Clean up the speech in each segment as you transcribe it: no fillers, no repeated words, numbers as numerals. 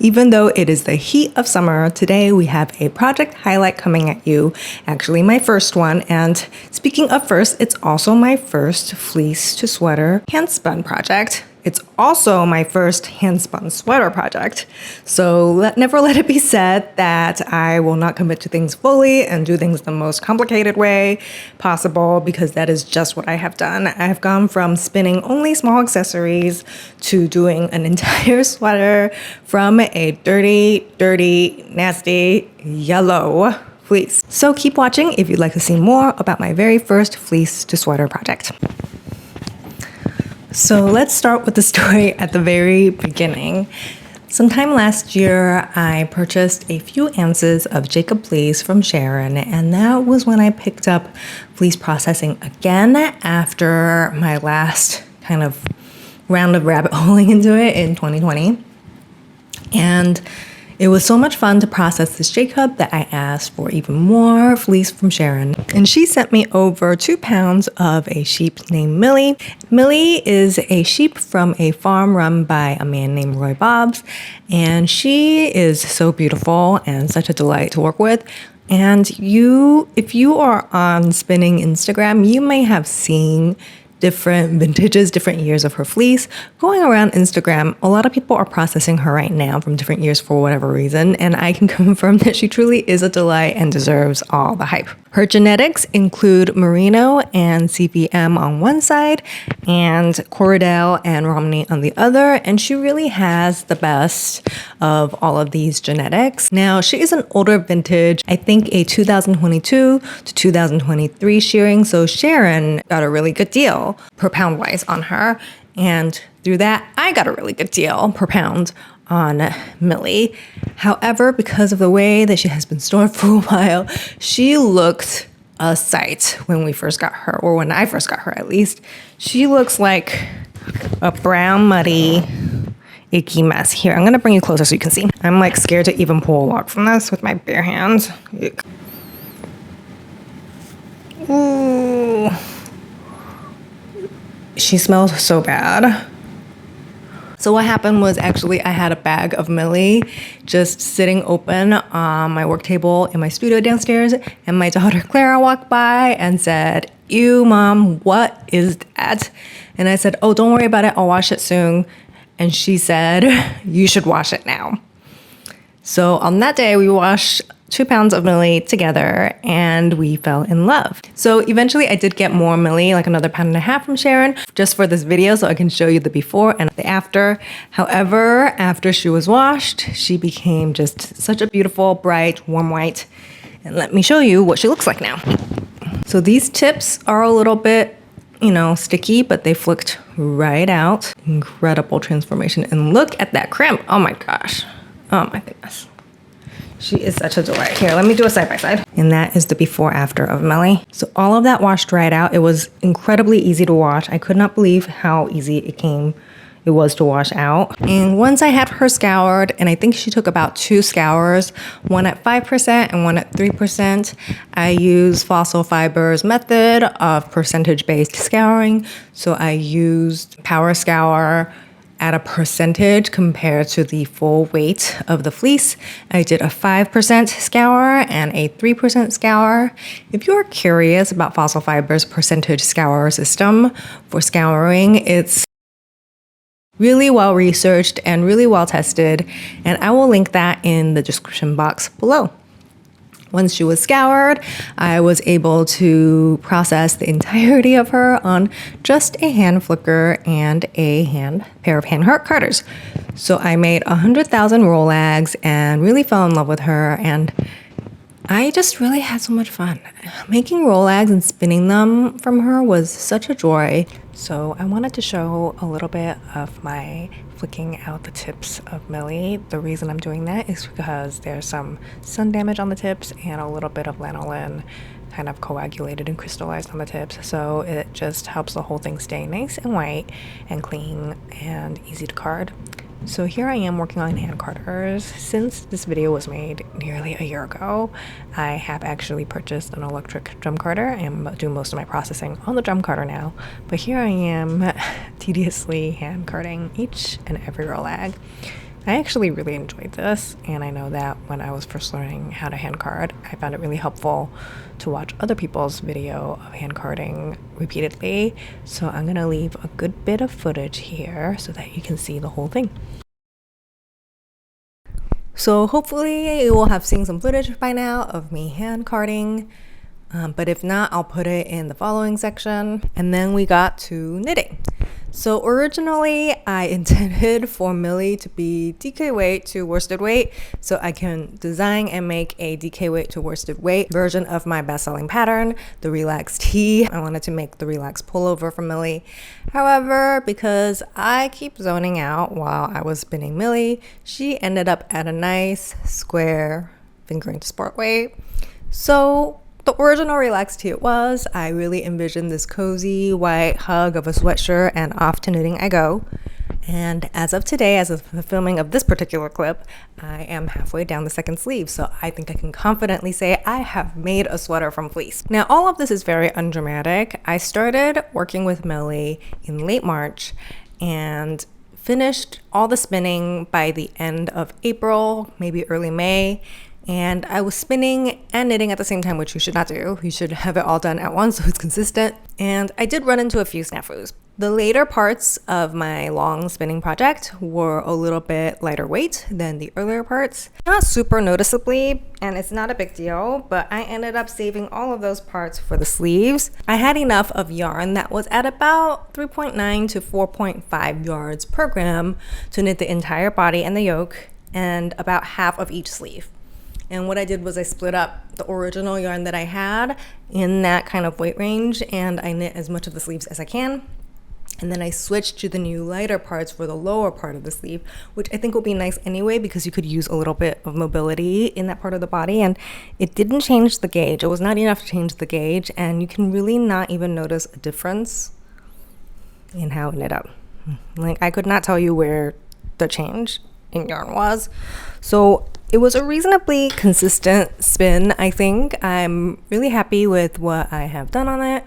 Even though it is the heat of summer, today we have a project highlight coming at you. Actually, my first one. And speaking of first, it's also my first fleece to sweater handspun project. It's also my first handspun sweater project. So never let it be said that I will not commit to things fully and do things the most complicated way possible, because that is just what I have done. I've gone from spinning only small accessories to doing an entire sweater from a dirty, nasty yellow fleece. So keep watching if you'd like to see more about my very first fleece to sweater project. So let's start with the story at the very beginning. Sometime last year, I purchased a few ounces of Jacob fleece from Sharon, and that was when I picked up fleece processing again after my last kind of round of rabbit holing into it in 2020. And it was so much fun to process this Jacob that I asked for even more fleece from Sharon. And she sent me over 2 pounds of a sheep named Millie. Millie is a sheep from a farm run by a man named Roy Bobs. And she is so beautiful and such a delight to work with. And if you are on Spinning Instagram, you may have seen different vintages, different years of her fleece going around Instagram. A lot of people are processing her right now from different years for whatever reason, and I can confirm that she truly is a delight and deserves all the hype. Her genetics include Merino and CVM on one side and Corriedale and Romney on the other, and she really has the best of all of these genetics. Now, she is an older vintage, I think a 2022 to 2023 shearing, so Sharon got a really good deal per pound wise on her, and through that I got a really good deal per pound on Millie. However, because of the way that she has been stored for a while, she looked a sight when we first got her, or when I first got her at least. She looks like a brown, muddy, icky mess. Here, I'm gonna bring you closer so you can see. I'm like scared to even pull a lock from this with my bare hands. Yuck. Ooh. She smells so bad. So what happened was, actually I had a bag of Millie just sitting open on my work table in my studio downstairs, and my daughter Clara walked by and said, "Ew, Mom, what is that?" And I said, "Oh, don't worry about it, I'll wash it soon." And she said, "You should wash it now." So on that day, we washed 2 pounds of Millie together and we fell in love. So eventually I did get more Millie, like another 1.5 pounds from Sharon, just for this video so I can show you the before and the after. However, after she was washed, she became just such a beautiful, bright, warm white. And let me show you what she looks like now. So these tips are a little bit, sticky, but they flicked right out. Incredible transformation. And look at that crimp. Oh my gosh. Oh my goodness. She is such a delight. Here, let me do a side by side. And that is the before after of Millie. So all of that washed right out. It was incredibly easy to wash. I could not believe how easy it was to wash out. And once I had her scoured, and I think she took about 2 scours, one at 5% and one at 3%, I use Fossil Fiber's method of percentage-based scouring. So I used Power Scour at a percentage compared to the full weight of the fleece. I did a 5% scour and a 3% scour. If you're curious about Fossil Fiber's percentage scour system for scouring, it's really well researched and really well tested, and I will link that in the description box below. Once she was scoured, I was able to process the entirety of her on just a hand flicker and a pair of hand carders. So I made 100,000 Rolags and really fell in love with her, and I just really had so much fun. Making Rolags and spinning them from her was such a joy. So I wanted to show a little bit of my flicking out the tips of Millie. The reason I'm doing that is because there's some sun damage on the tips and a little bit of lanolin kind of coagulated and crystallized on the tips. So it just helps the whole thing stay nice and white and clean and easy to card. So here I am working on hand carders. Since this video was made nearly a year ago, I have actually purchased an electric drum carder and do most of my processing on the drum carder now. But here I am tediously hand carding each and every Rolag. I actually really enjoyed this, and I know that when I was first learning how to hand card, I found it really helpful to watch other people's video of hand carding repeatedly. So I'm gonna leave a good bit of footage here so that you can see the whole thing. So hopefully you will have seen some footage by now of me hand carding, but if not, I'll put it in the following section. And then we got to knitting. So originally I intended for Millie to be DK weight to worsted weight so I can design and make a DK weight to worsted weight version of my best-selling pattern, the Relax Tee. I wanted to make the Relax pullover for Millie. However, because I keep zoning out while I was spinning Millie, she ended up at a nice square fingering to sport weight. So the original Relax Tee it was. I really envisioned this cozy white hug of a sweatshirt and off to knitting I go. And as of today, as of the filming of this particular clip, I am halfway down the second sleeve. So I think I can confidently say I have made a sweater from fleece. Now, all of this is very undramatic. I started working with Millie in late March and finished all the spinning by the end of April, maybe early May. And I was spinning and knitting at the same time, which you should not do. You should have it all done at once so it's consistent. And I did run into a few snafus. The later parts of my long spinning project were a little bit lighter weight than the earlier parts. Not super noticeably, and it's not a big deal, but I ended up saving all of those parts for the sleeves. I had enough of yarn that was at about 3.9 to 4.5 yards per gram to knit the entire body and the yoke and about half of each sleeve. And what I did was I split up the original yarn that I had in that kind of weight range, and I knit as much of the sleeves as I can. And then I switched to the new lighter parts for the lower part of the sleeve, which I think will be nice anyway because you could use a little bit of mobility in that part of the body. And it didn't change the gauge. It was not enough to change the gauge, and you can really not even notice a difference in how it knit up. Like, I could not tell you where the change in yarn was. So it was a reasonably consistent spin, I think. I'm really happy with what I have done on it,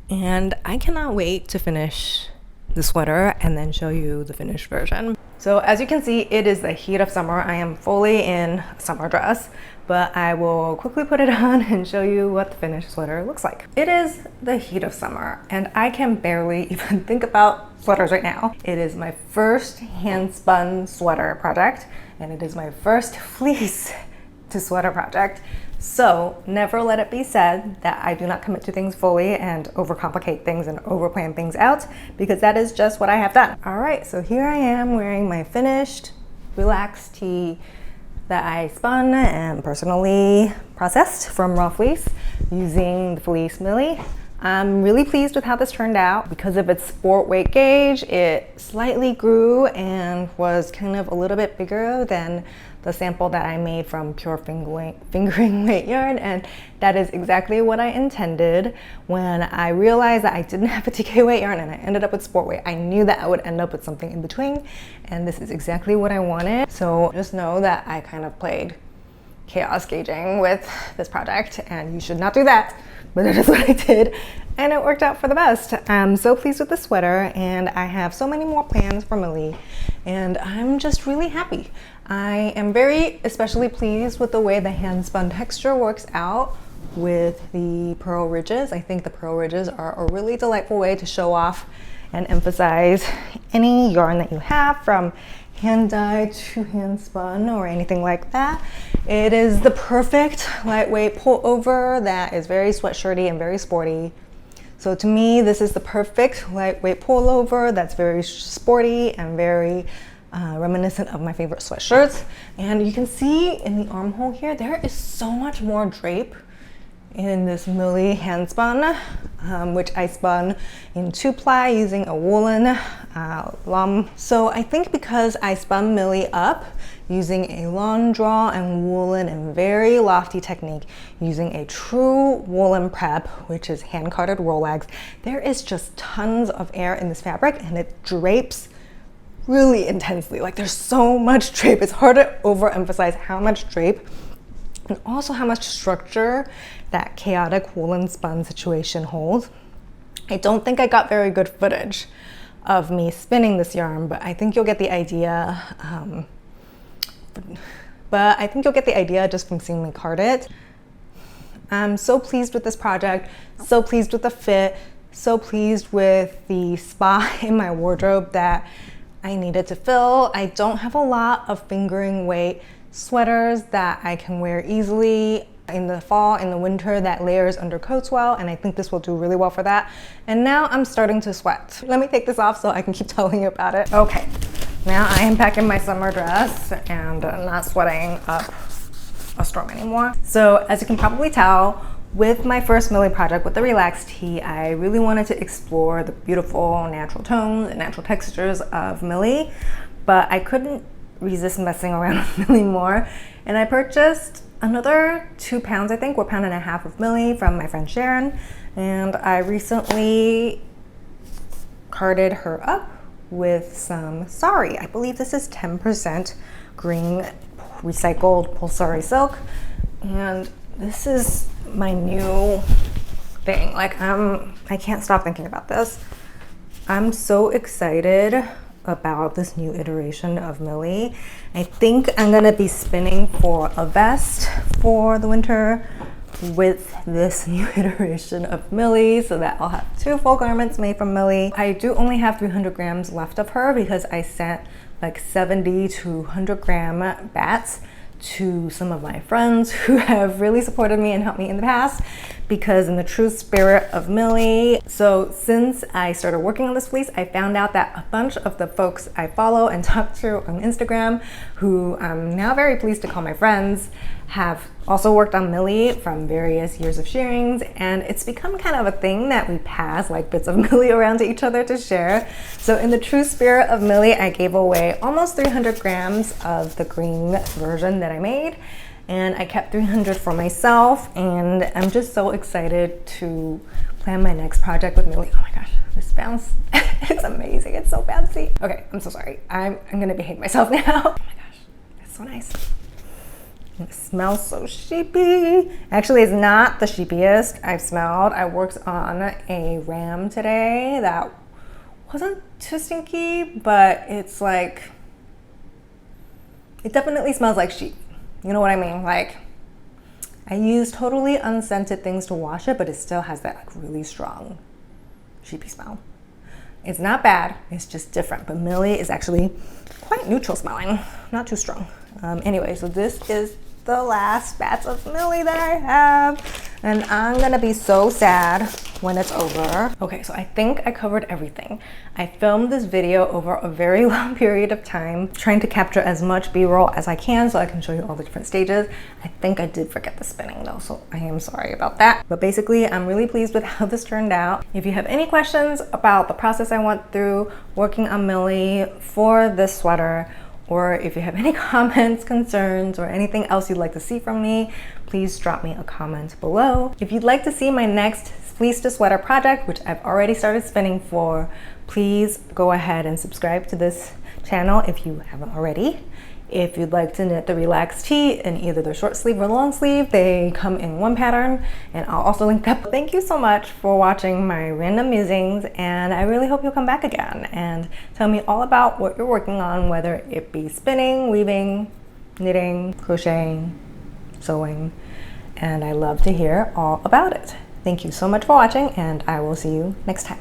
and I cannot wait to finish the sweater and then show you the finished version. So as you can see, it is the heat of summer. I am fully in a summer dress, but I will quickly put it on and show you what the finished sweater looks like. It is the heat of summer, and I can barely even think about sweaters right now. It is my first hand spun sweater project, and it is my first fleece to sweater project. So never let it be said that I do not commit to things fully and overcomplicate things and overplan things out, because that is just what I have done. All right, so here I am wearing my finished Relax Tee that I spun and personally processed from raw fleece using the fleece Millie. I'm really pleased with how this turned out. Because of its sport weight gauge, it slightly grew and was kind of a little bit bigger than the sample that I made from pure fingering weight yarn, and that is exactly what I intended. When I realized that I didn't have a DK weight yarn and I ended up with sport weight, I knew that I would end up with something in between, and this is exactly what I wanted. So just know that I kind of played chaos gauging with this project, and you should not do that, but that is what I did, and it worked out for the best. I'm so pleased with the sweater, and I have so many more plans for Millie, and I'm just really happy. I am very especially pleased with the way the hand spun texture works out with the pearl ridges. I think the pearl ridges are a really delightful way to show off and emphasize any yarn that you have, from hand dyed to hand spun or anything like that. It is the perfect lightweight pullover that is very sweatshirty and very sporty. So to me, this is the perfect lightweight pullover that's very sporty and very reminiscent of my favorite sweatshirts. And you can see in the armhole here, there is so much more drape in this Millie hand spun, which I spun in 2-ply using a woolen lum. So I think because I spun Millie up using a lawn draw and woolen and very lofty technique, using a true woolen prep, which is hand carded Rolex, there is just tons of air in this fabric, and it drapes really intensely. Like, there's so much drape. It's hard to overemphasize how much drape and also how much structure that chaotic woolen spun situation holds. I don't think I got very good footage of me spinning this yarn, but I think you'll get the idea but I think you'll get the idea just from seeing me card it. I'm so pleased with this project, so pleased with the fit, so pleased with the spot in my wardrobe that I needed to fill. I don't have a lot of fingering weight sweaters that I can wear easily in the fall, in the winter, that layers under coats well, and I think this will do really well for that. And now I'm starting to sweat. Let me take this off so I can keep telling you about it. Okay, now I am back in my summer dress and not sweating up a storm anymore. So as you can probably tell, with my first Millie project with the relaxed tee, I really wanted to explore the beautiful natural tones and natural textures of Millie, but I couldn't resist messing around with Millie more, and I purchased another 2 pounds, I think, or 1.5 pounds of Millie from my friend Sharon, and I recently carded her up with some sari. I believe this is 10% green recycled pulsari silk, and this is my new thing. Like, I can't stop thinking about this. I'm so excited about this new iteration of Millie. I think I'm gonna be spinning for a vest for the winter with this new iteration of Millie, so that I'll have 2 full garments made from Millie. I do only have 300 grams left of her because I sent like 70 to 100 gram bats to some of my friends who have really supported me and helped me in the past, because in the true spirit of Millie. So since I started working on this fleece, I found out that a bunch of the folks I follow and talk to on Instagram, who I'm now very pleased to call my friends, have also worked on Millie from various years of shearings, and it's become kind of a thing that we pass like bits of Millie around to each other to share. So in the true spirit of Millie, I gave away almost 300 grams of the green version that I made, and I kept 300 for myself, and I'm just so excited to plan my next project with Millie. Oh my gosh, this bounce, it's amazing, it's so bouncy. Okay, I'm so sorry. I'm gonna behave myself now. Oh my gosh, it's so nice. It smells so sheepy. Actually, it's not the sheepiest I've smelled. I worked on a ram today that wasn't too stinky, but it's like, it definitely smells like sheep. You know what I mean? Like, I used totally unscented things to wash it, but it still has that like really strong sheepy smell. It's not bad, it's just different. But Millie is actually quite neutral smelling, not too strong. Anyway, so this is the last batch of Millie that I have, and I'm gonna be so sad when it's over. Okay, so I think I covered everything. I filmed this video over a very long period of time, trying to capture as much B-roll as I can so I can show you all the different stages. I think I did forget the spinning though, so I am sorry about that. But basically, I'm really pleased with how this turned out. If you have any questions about the process I went through working on Millie for this sweater, or if you have any comments, concerns, or anything else you'd like to see from me, please drop me a comment below. If you'd like to see my next fleece to sweater project, which I've already started spinning for, please go ahead and subscribe to this channel if you haven't already. If you'd like to knit the relaxed tee in either the short sleeve or long sleeve, they come in one pattern, and I'll also link that. Thank you so much for watching my random musings, and I really hope you'll come back again and tell me all about what you're working on, whether it be spinning, weaving, knitting, crocheting, sewing, and I love to hear all about it. Thank you so much for watching, and I will see you next time.